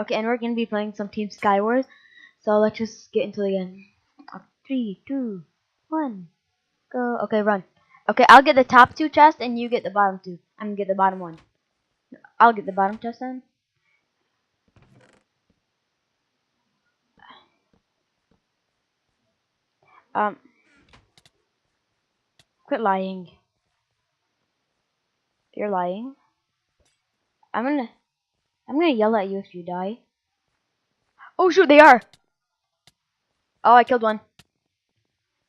Okay, and we're gonna be playing some Team Skywars. So let's just get into the game. 3, 2, 1, go. Okay, run. Okay, I'll get the top 2 chests and you get the bottom 2. I'm gonna get the bottom 1. I'll get the bottom chest then. Um, quit lying. You're lying. I'm gonna yell at you if you die. Oh shoot, they are. Oh, I killed one.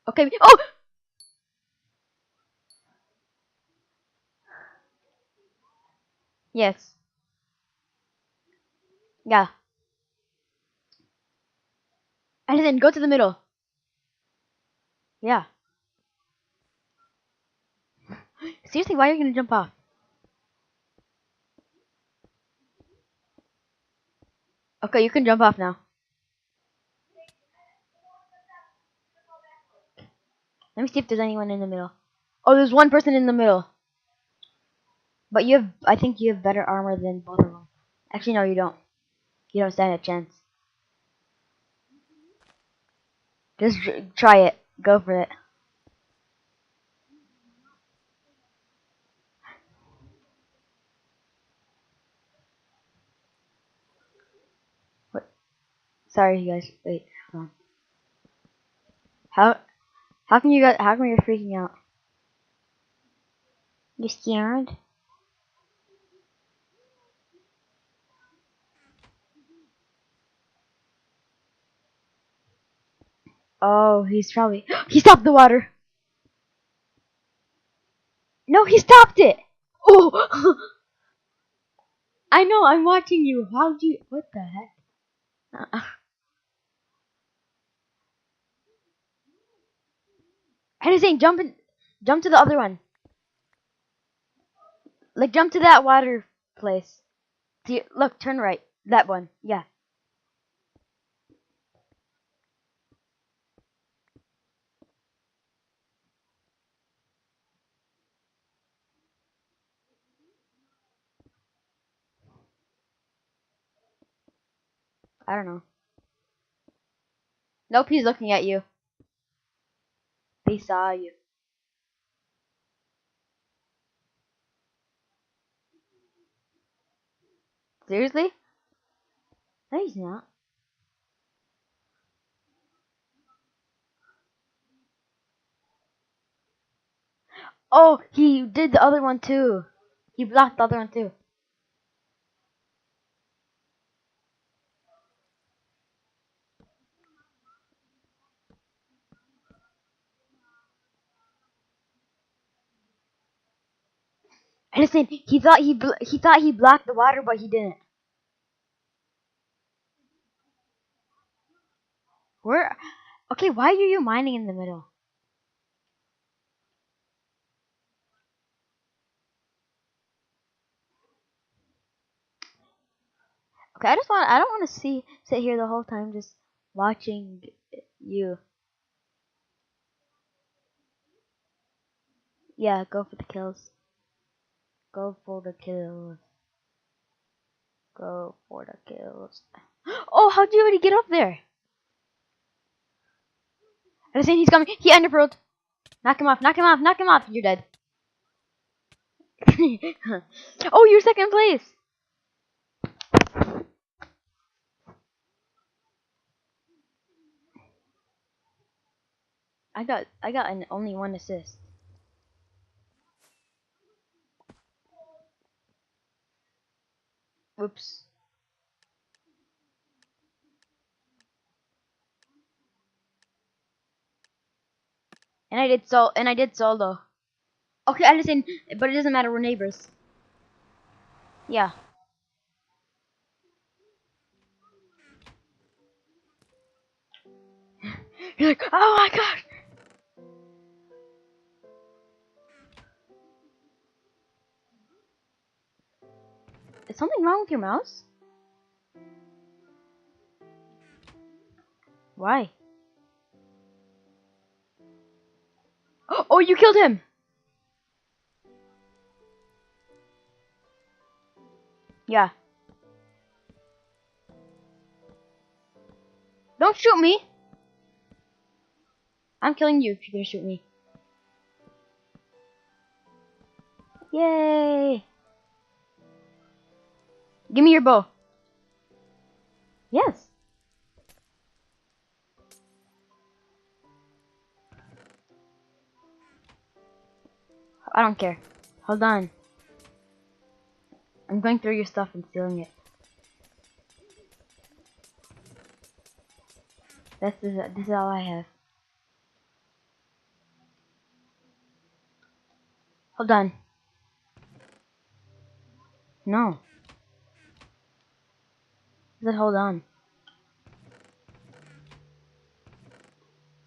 Okay. Oh. Yes. Yeah. And then go to the middle. Yeah. Seriously, why are you gonna jump off? Okay, you can jump off now. Let me see if there's anyone in the middle. Oh, there's one person in the middle. But I think you have better armor than both of them. Actually, no, you don't. You don't stand a chance. Just try it. Go for it. What? Sorry, you guys. Wait. Hold on. How come you're freaking out? You scared? Oh, he's probably he stopped the water. No, he stopped it. Oh, I know. I'm watching you. How'd you? What the heck? I was saying jump to the other one. Like jump to that water place. See, look, turn right. That one. Yeah. I don't know. Nope, he's looking at you. They saw you. Seriously? No, he's not. Oh, he did the other one too. He blocked the other one too. Listen, he thought he blocked the water, but he didn't. Where? Okay, why are you mining in the middle? Okay, I don't want to sit here the whole time just watching you. Yeah, go for the kills. Go for the kills. Go for the kills. Oh, how'd you already get up there? I was saying he's coming. He enderpearled. Knock him off. Knock him off. Knock him off. You're dead. Oh, you're second place. I got only 1 assist. Whoops. And I did solo. Okay, I listen, but it doesn't matter. We're neighbors. Yeah. You're like, oh my gosh. Is something wrong with your mouse? Why? Oh, you killed him. Yeah. Don't shoot me! I'm killing you if you're gonna shoot me. Yay! Give me your bow. Yes. I don't care. Hold on. I'm going through your stuff and stealing it. This is all I have. Hold on. No. I said hold on.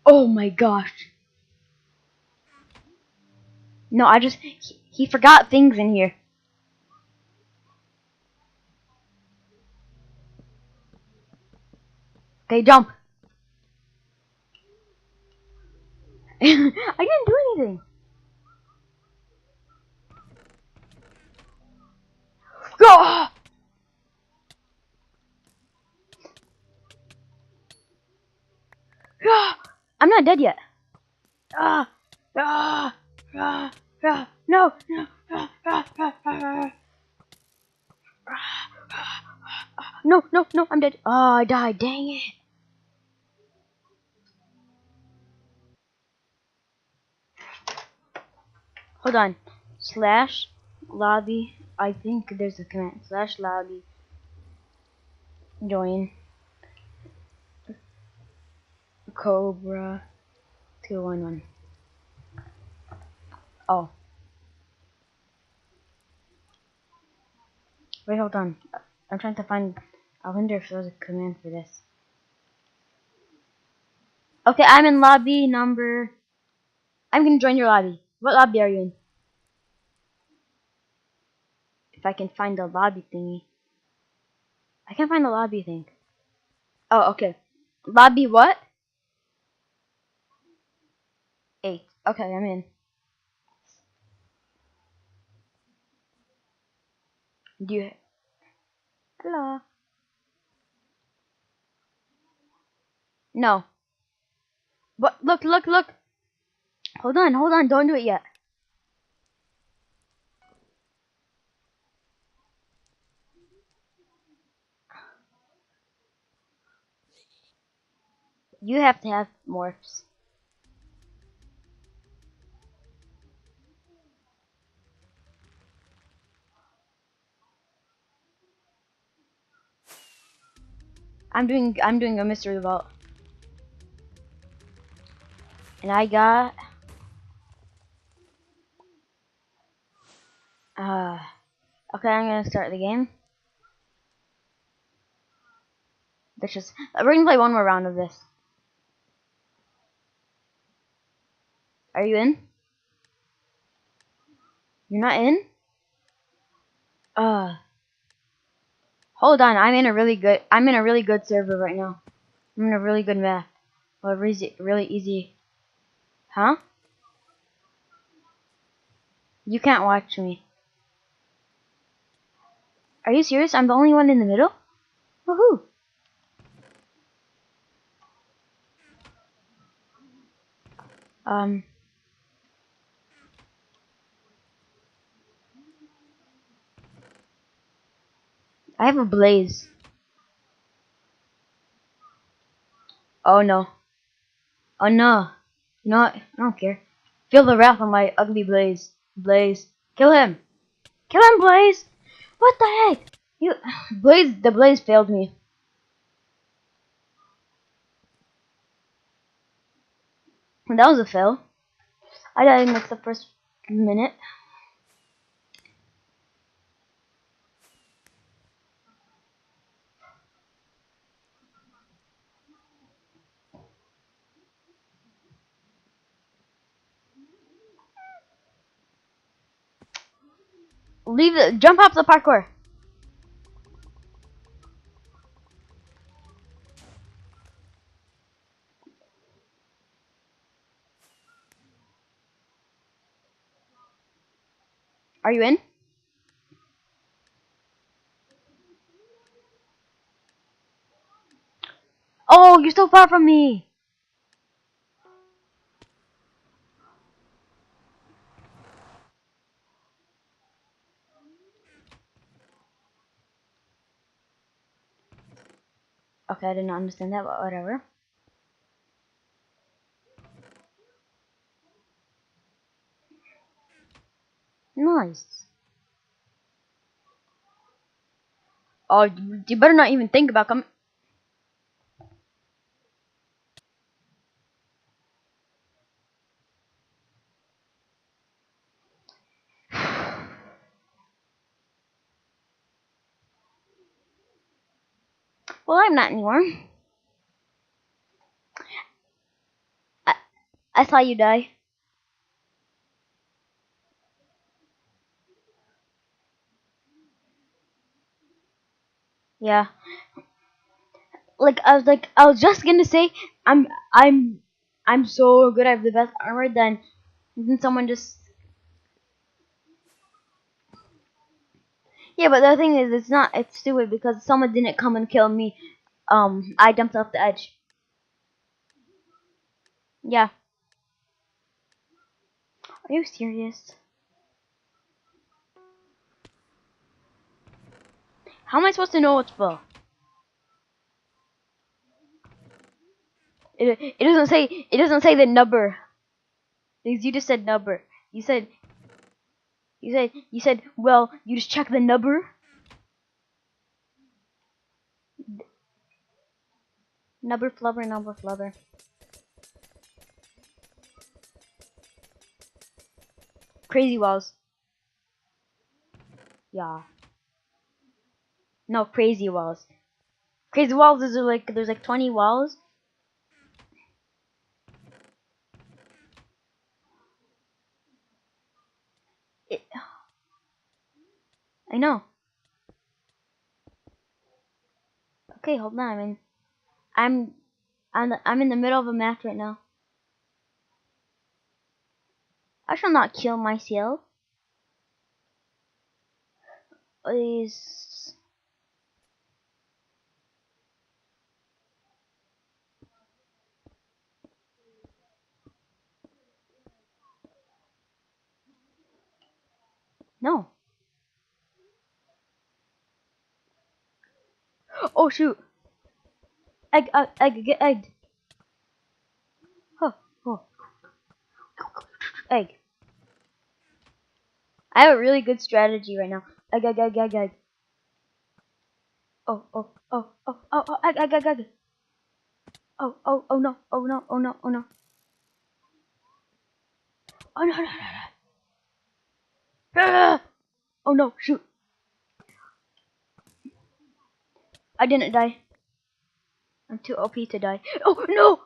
Oh my gosh. No, he forgot things in here. Okay, jump. I didn't do anything. Ah! Ah! I'm not dead yet. Ah! Ah! Ah! Ah! No! No! Ah! Ah! Ah! Ah! No! No! No! I'm dead. Oh, I died. Dang it. Hold on. Slash lobby. I think there's a command. Slash lobby. Join. COBRA211. Oh. Wait, hold on. I'm trying to find. I wonder if there's a command for this. Okay, I'm in lobby number. I'm gonna join your lobby. What lobby are you in? If I can find the lobby thingy. I can't find the lobby thing. Oh, okay. Lobby what? 8. Okay, I'm in. Do you? Hello. No. But look, look, look. Hold on, hold on. Don't do it yet. You have to have morphs. I'm doing a mystery vault. And I got okay, I'm gonna start the game. We're gonna play one more round of this. Are you in? You're not in? Hold on, I'm in a really good server right now. I'm in a really good map. Well, really easy. Huh? You can't watch me. Are you serious? I'm the only one in the middle? Woohoo! I have a blaze. Oh no. Oh no. No, I don't care. Feel the wrath of my ugly blaze. Blaze. Kill him. Kill him, Blaze! What the heck? The blaze failed me. That was a fail. I died in like the first minute. Jump off the parkour. Are you in? Oh, you're so far from me. Okay, I did not understand that, but whatever. Nice. Oh, you better not even think about coming. Well, I'm not anymore. I, I saw you die. Yeah. I was just gonna say, I'm, I'm, I'm so good. I have the best armor. Then someone just. Yeah, but the thing is, it's not. It's stupid because someone didn't come and kill me. I jumped off the edge. Yeah. Are you serious? How am I supposed to know what's full? It doesn't say. It doesn't say the number. Because you just said number. You said. You said. Well, you just check the number. Number flubber. Number flubber. Crazy walls. Yeah. No, crazy walls. Crazy walls is like there's like 20 walls. It, I know. Okay, hold on. I'm I'm in the middle of a match right now. I shall not kill myself. Please. No. Oh shoot. Egg, get egged. Oh, oh. Egg. I have a really good strategy right now. Egg. Oh, egg. Oh no, oh no. Oh no. Ah! Oh no, shoot. I didn't die. I'm too OP to die. Oh no!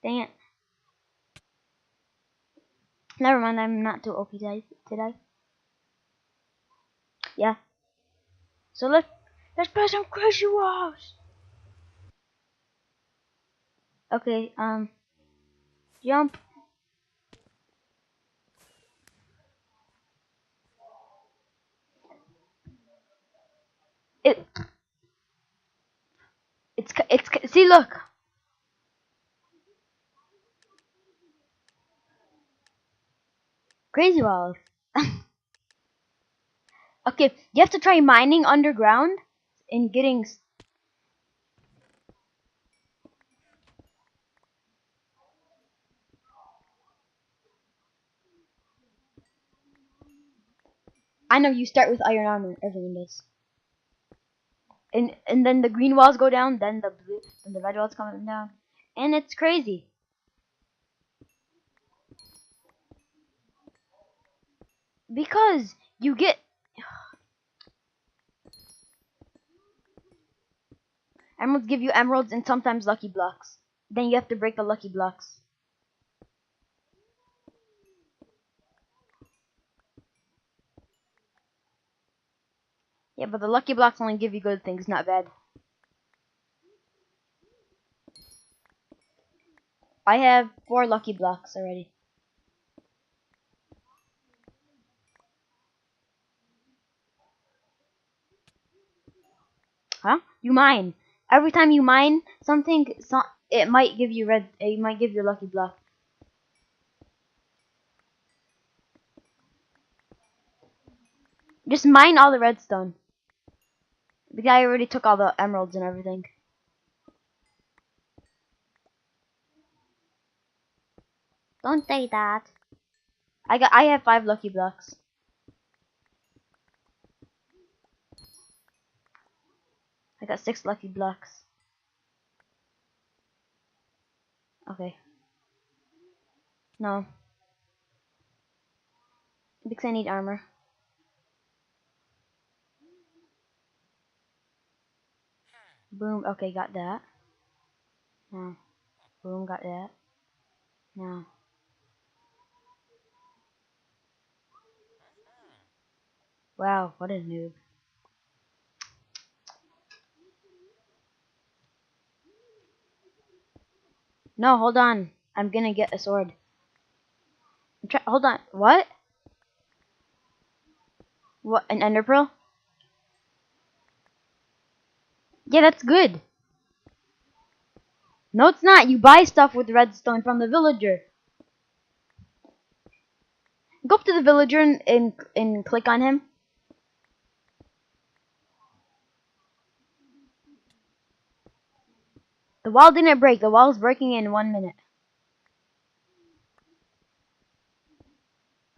Dang it. Never mind, I'm not too OP to die. Yeah. So let's play some crazy walls. Okay, jump. It it's see look. Crazy walls. Okay, you have to try mining underground and getting. I know you start with iron armor. Everyone does. And then the green walls go down, then the blue and the red walls come down, and it's crazy because you get emeralds give you emeralds and sometimes lucky blocks. Then you have to break the lucky blocks. Yeah, but the lucky blocks only give you good things, not bad. I have 4 lucky blocks already. Huh? You mine. Every time you mine something, it might give you red. It might give you a lucky block. Just mine all the redstone. The guy already took all the emeralds and everything. Don't say that. I have 5 lucky blocks. I got 6 lucky blocks. Okay. No. Because I need armor. Boom. Okay, got that. No. Boom, got that. No. Wow, what a noob. No, hold on. I'm gonna get a sword. Hold on. What? What? An ender pearl? Yeah, that's good. No, it's not. You buy stuff with redstone from the villager. Go up to the villager and click on him. The wall didn't break. The wall's breaking in 1 minute.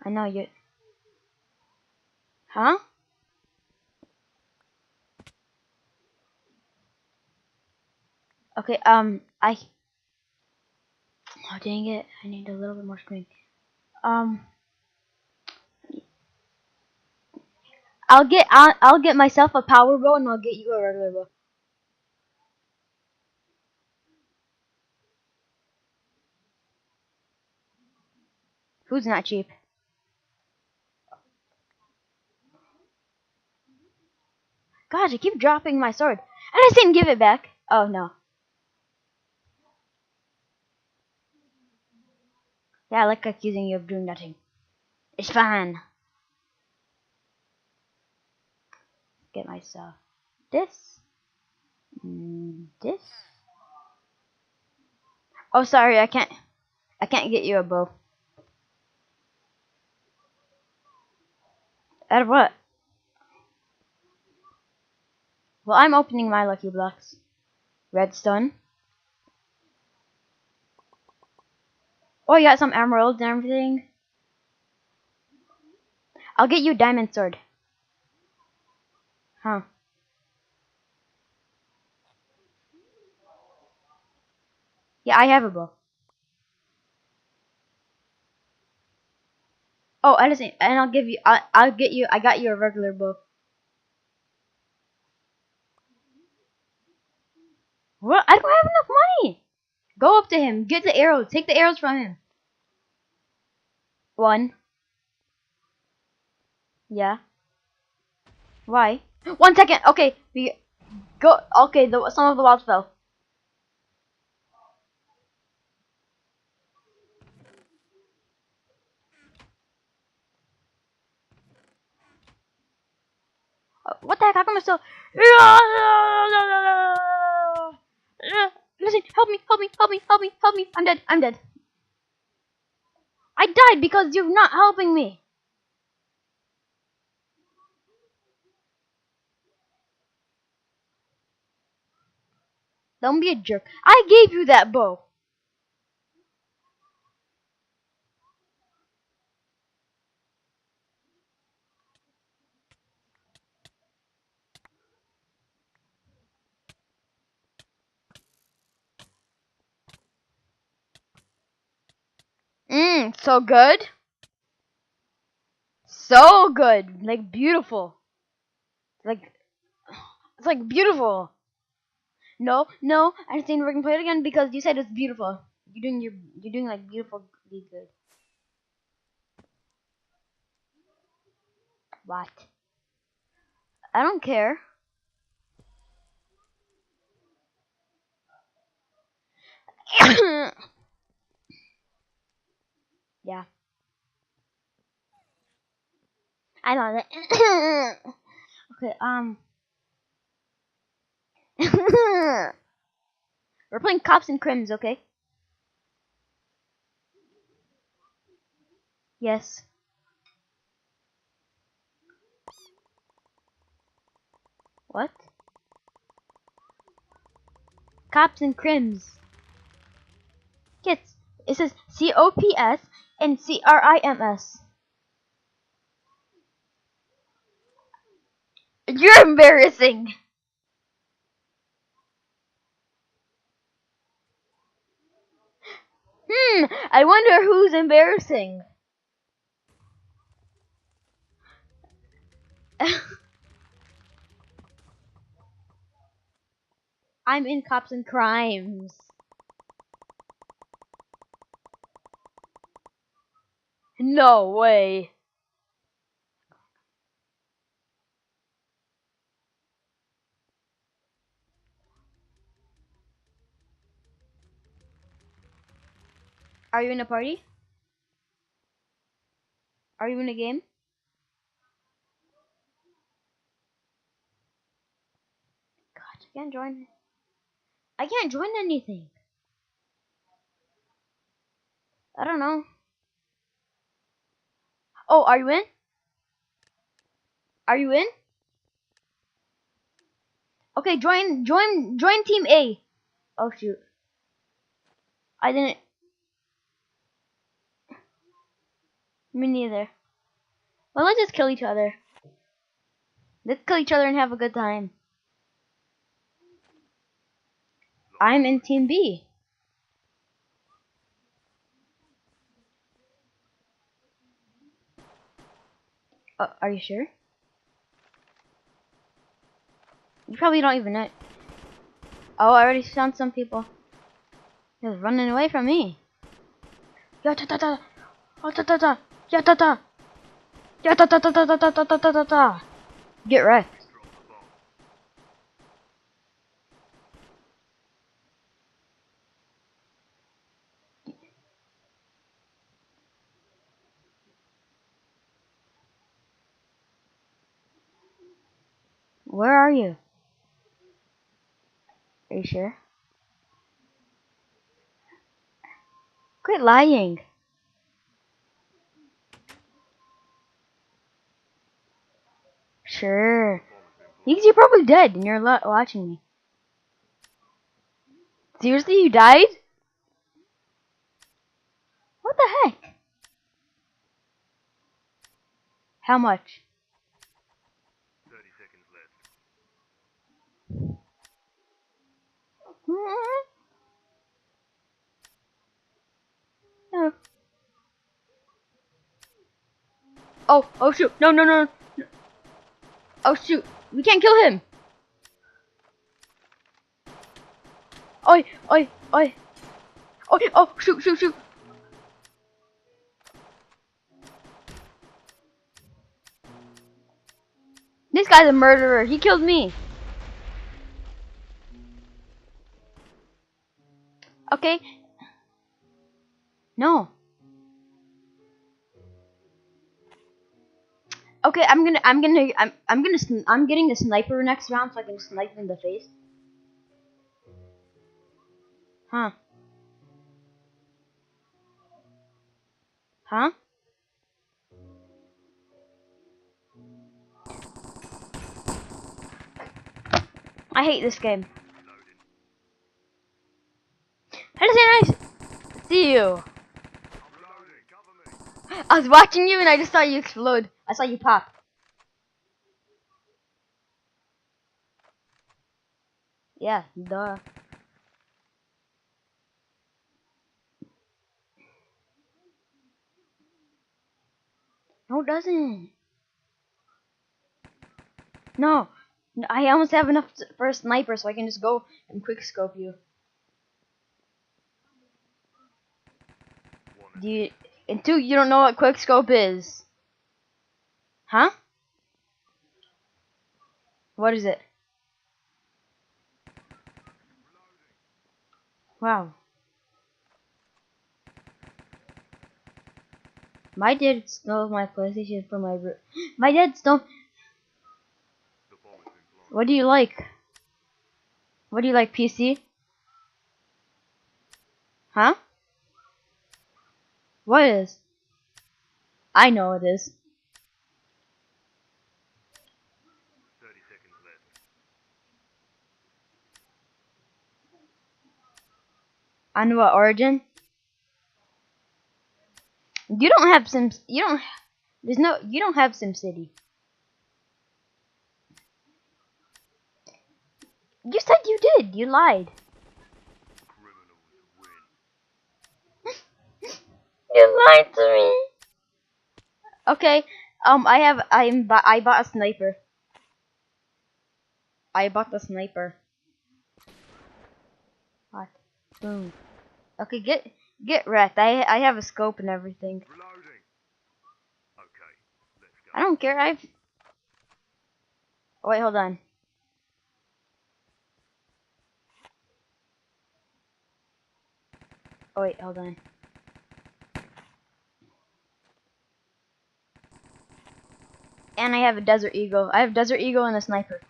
I know you. Huh? Okay, oh dang it. I need a little bit more screen. Um, I'll get myself a power bow and I'll get you a regular bow. Who's not cheap? Gosh, I keep dropping my sword. And I didn't give it back. Oh no. Yeah, I like accusing you of doing nothing. It's fine. Get myself this. This. Oh, sorry, I can't get you a bow. Out of what? Well, I'm opening my lucky blocks. Redstone. Oh, you got some emeralds and everything. I'll get you a diamond sword. Huh. Yeah, I have a bow. Oh, Edison, and I'll give you. I'll get you. I got you a regular bow. What? I don't have enough money. Go up to him. Get the arrows. Take the arrows from him. 1. Yeah. Why? 1 second. Okay. We go. Okay. Some of the walls fell. What the heck? How come I'm still? Listen. Help me. Help me. Help me. Help me. Help me. I'm dead. I'm dead. I died because you're not helping me. Don't be a jerk. I gave you that bow. So good. So good. Like beautiful. Like it's like beautiful. No, no, I understand we're gonna play it again because you said it's beautiful. You're doing like beautifully good. What? I don't care. Yeah. I know that. Okay, We're playing cops and crims, okay? Yes. What? Cops and crims. Kids. It says COPS and CRIMS. You're embarrassing. I wonder who's embarrassing. I'm in cops and crimes. No way. Are you in a party? Are you in a game? God, I can't join. I can't join anything. I don't know. Oh, are you in? Are you in? Okay, join team A. Oh shoot. I didn't. Me neither. Well, let's just kill each other. Let's kill each other and have a good time. I'm in team B. Are you sure? You probably don't even know. Oh, I already found some people. They're running away from me. Ya ta ta ta. Oh ta ta ta. Ya ta ta. Ya ta ta ta ta ta ta ta ta ta ta. Get wrecked. Where are you? Are you sure? Quit lying. Sure. You're probably dead and you're watching me. Seriously, you died? What the heck? How much? 30 seconds left. No. Oh shoot. No. Oh shoot. We can't kill him. Oi. Oh, shoot. This guy's a murderer. He killed me. Okay. No. Okay, I'm getting the sniper next round so I can snipe in the face. Huh? Huh? I hate this game. How does it nice see you? I was watching you and I just saw you explode. I saw you pop. Yeah, duh. No, it doesn't. No. I almost have enough for a sniper so I can just go and quick scope you. And two, you don't know what quick scope is. Huh? What is it? Wow. My dad stole my PlayStation from my room. My dad stole. What do you like? What do you like, PC? Huh? What is? I know it is. 30 seconds left. On what origin? You don't have Sims. You don't. There's no. You don't have SimCity. You said you did. You lied. Criminals win. You lied to me. Okay. I bought a sniper. I bought the sniper. What? Boom. Okay, get wrecked. I have a scope and everything. Reloading. Okay, let's go. I don't care. Oh, wait, hold on. Oh wait, hold on. And I have a Desert Eagle. I have Desert Eagle and a sniper.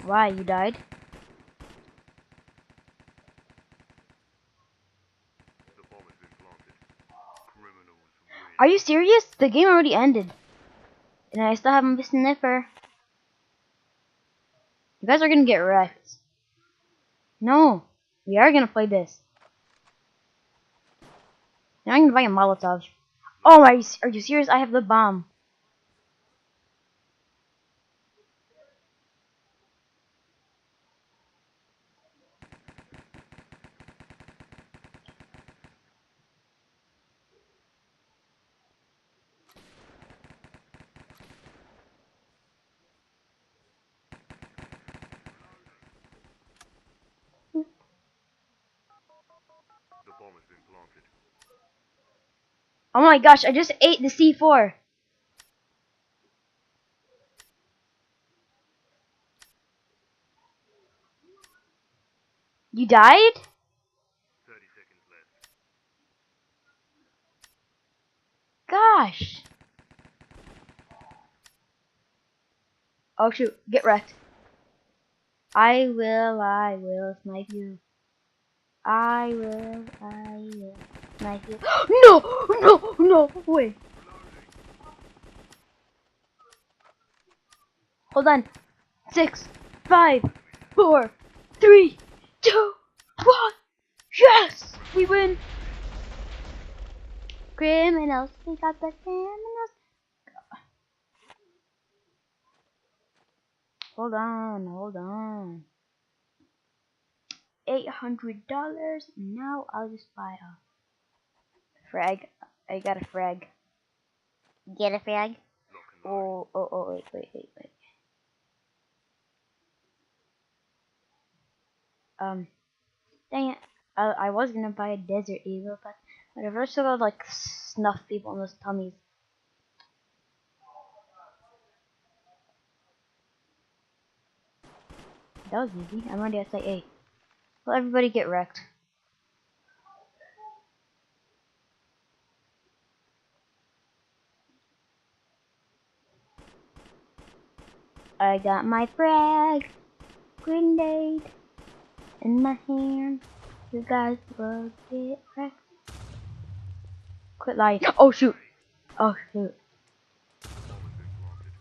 Why, you died? The bomb has been planted. Criminals win. Are you serious? The game already ended. And I still have my sniper. You guys are gonna get wrecked. No. We are gonna play this. Now I'm gonna buy a Molotov. Oh, are you serious? I have the bomb. The bomb has been planted. Oh my gosh, I just ate the C4. You died? 30 seconds left. Gosh. Oh shoot, get wrecked. I will snipe you. I will snipe you. No, wait. Hold on. 6, 5, 4, 3, 2, 1. Yes! We win! Criminals, we got the criminals. Hold on. $800. Now I'll just buy a frag. I got a frag. Get a frag? Lock and load. Oh, wait. Dang it. I was gonna buy a Desert Eagle, but whatever. Let's go like snuff people in those tummies. That was easy. I'm already at site 8. Well, everybody get wrecked. I got my frag grenade in my hand. You guys will get wrecked. Quit lying. Oh shoot. The bomb has been planted.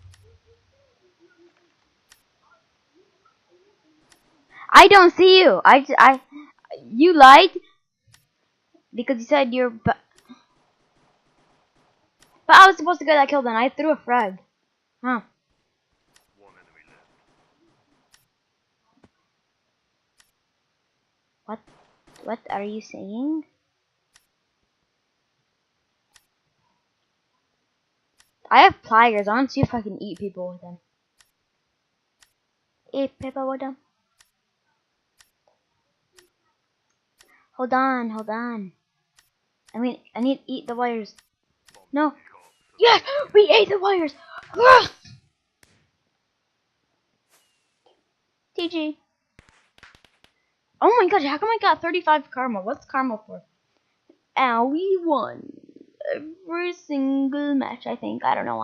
I don't see you. You lied because you said you're. But I was supposed to get that kill then. I threw a frag. Huh? One enemy left. What are you saying? I have pliers. I want to see if I can eat people with them. Eat people with them. Hold on. I need to eat the wires. No. Yes! We ate the wires! Ugh! GG. Oh my gosh, how come I got 35 karma? What's karma for? And we won every single match, I think. I don't know.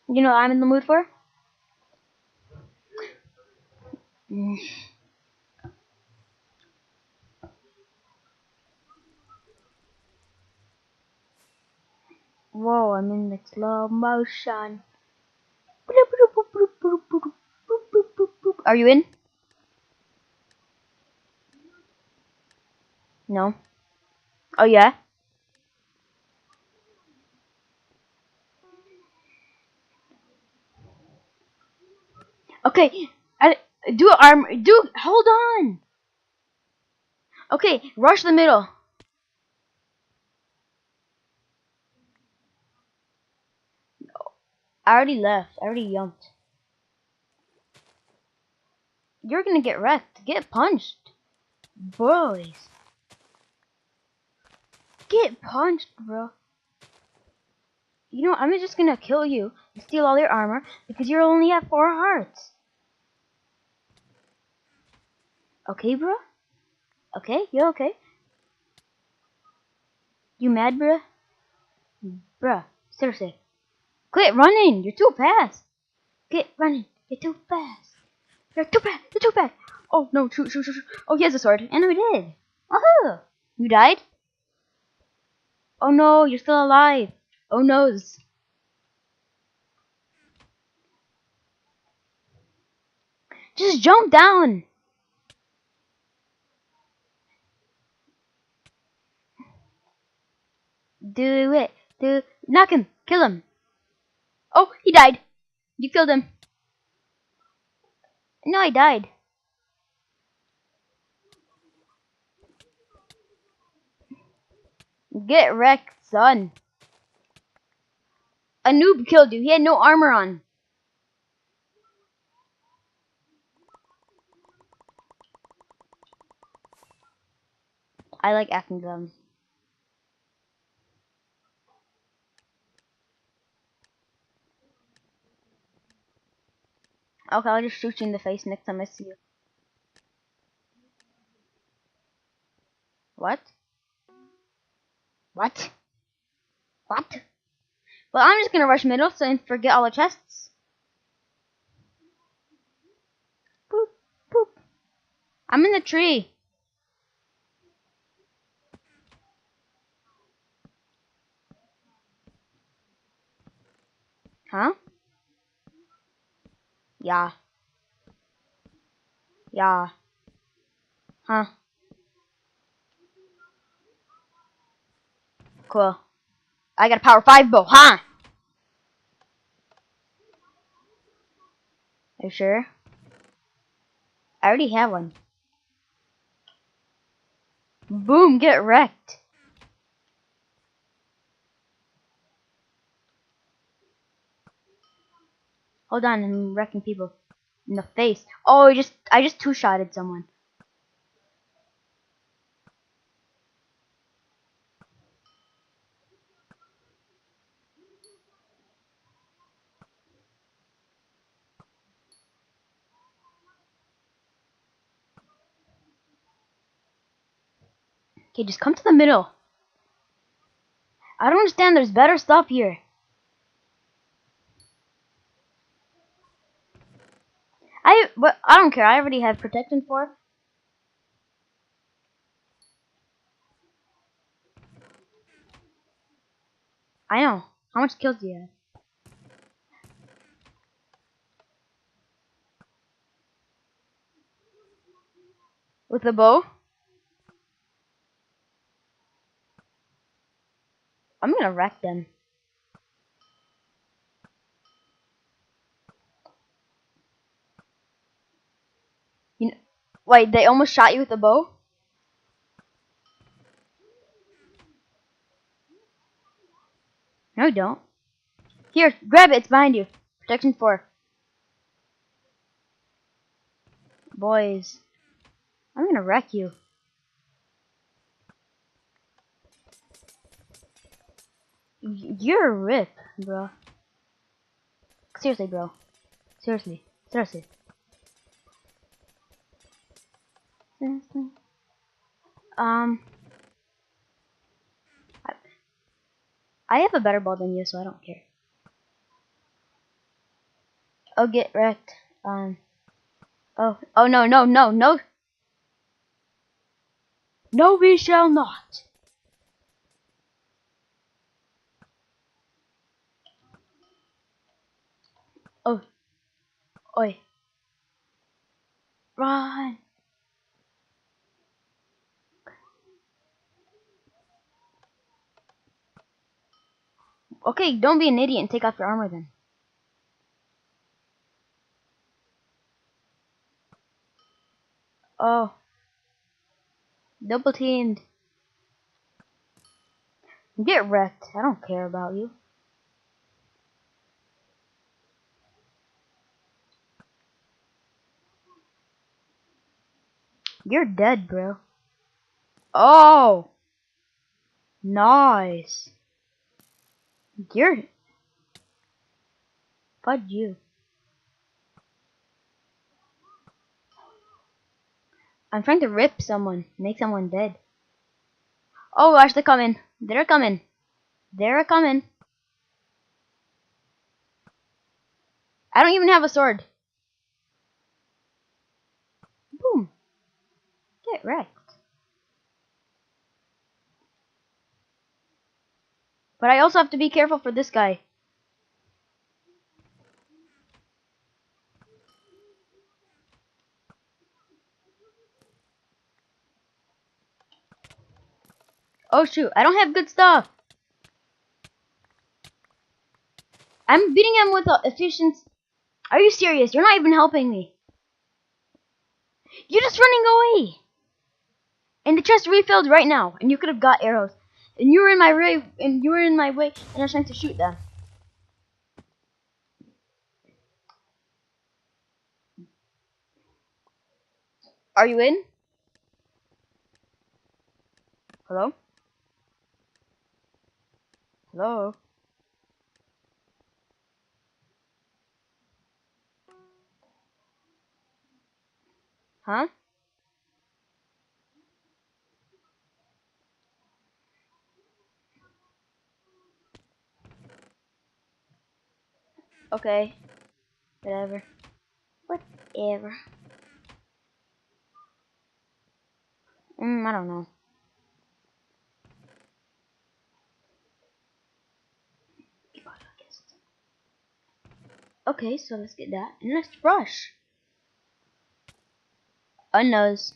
You know what I'm in the mood for? Whoa, I'm in the slow motion. Are you in? No. Oh yeah? Okay. Hold on. Okay, rush the middle. I already left. I already jumped. You're gonna get wrecked. Get punched. Boys. Get punched, bro. You know, I'm just gonna kill you and steal all your armor because you're only at 4 hearts. Okay, bro? Okay? You okay? You mad, bro? Bruh, seriously. Quit running! You're too fast! Quit running! You're too fast! You're too fast! You're too fast! Oh no, shoot. Oh, he has a sword. And we did! Woohoo! You died? Oh no, you're still alive! Oh no! Just jump down! Do it! Knock him! Kill him! Oh, he died! You killed him! No, I died. Get wrecked, son. A noob killed you. He had no armor on. I like acting dumb. Okay, I'll just shoot you in the face next time I see you. What? What? What? Well, I'm just gonna rush middle so and forget all the chests. Boop, boop. I'm in the tree. Huh? Yeah. Yeah. Huh. Cool. I got a power 5 bow, huh? Are you sure? I already have one. Boom, get wrecked. Hold on, I'm wrecking people in the face. Oh, I just two-shotted someone. Okay, just come to the middle. I don't understand. There's better stuff here. But I don't care. I already have protection 4. I know. How much kills do you have? With the bow? I'm gonna wreck them. You know, wait, they almost shot you with the bow? No, don't. Here, grab it. It's behind you. Protection 4. Boys, I'm gonna wreck you. You're a rip, bro. Seriously, bro. Seriously. Seriously. Seriously. Um, I, I have a better ball than you, so I don't care. Oh, get wrecked. Oh, no, no, no, no. No, we shall not. Oh, oi. Run. Okay, don't be an idiot and take off your armor then. Oh, double teamed. Get wrecked. I don't care about you. You're dead, bro. Oh, nice. You're fudge you. I'm trying to rip someone, make someone dead. Oh gosh, they're coming. They're coming. They're coming. I don't even have a sword. Boom. Get wrecked. But I also have to be careful for this guy. Oh shoot, I don't have good stuff. I'm beating him with efficiency. Are you serious? You're not even helping me. You're just running away. And the chest refilled right now, and you could have got arrows. And you were in my way, and I was trying to shoot them. Are you in? Hello? Hello? Huh? Okay. Whatever. Whatever. I don't know. Okay, so let's get that. And let's rush. Unknows.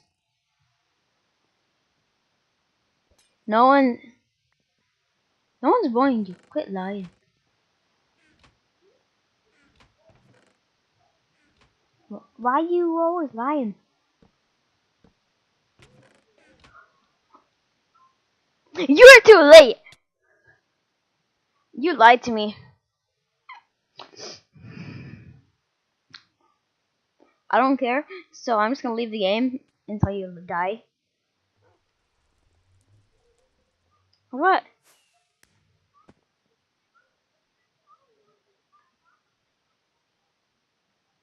No one. No one's bullying you. Quit lying. Why you always lying? You're too late. You lied to me. I don't care. So I'm just gonna leave the game until you die. What?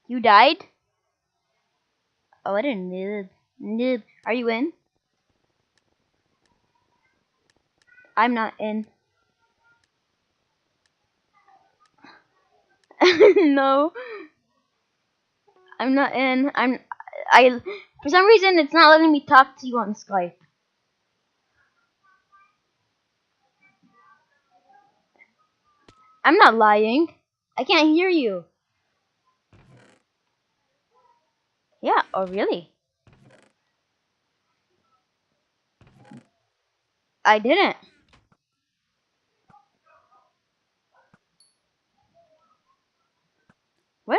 You died? Oh, I didn't noob. Noob. Are you in? I'm not in. No. I'm not in. I for some reason it's not letting me talk to you on Skype. I'm not lying. I can't hear you. Yeah, oh really? I didn't. What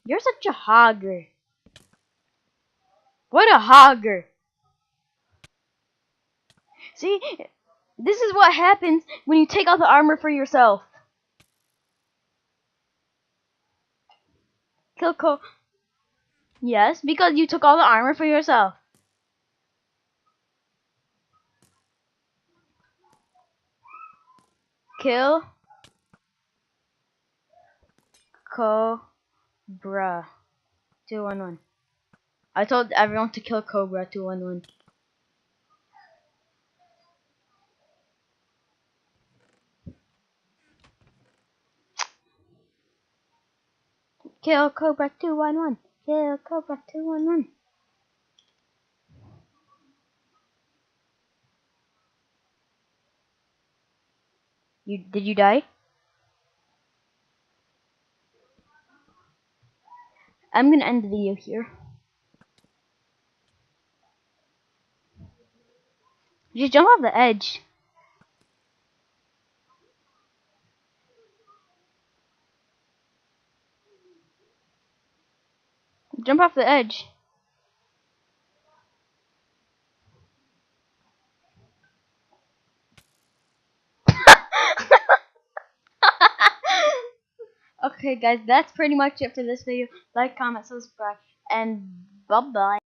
you're such a hogger. What a hogger. See, this is what happens when you take out the armor for yourself. Kill Yes, because you took all the armor for yourself. Kill Cobra 211. I told everyone to kill Cobra 211. Kill Cobra 211. Kill Cobra 211. Did you die? I'm gonna end the video here. Just jump off the edge. Jump off the edge. Okay, guys, that's pretty much it for this video. Like, comment, subscribe, and bye bye.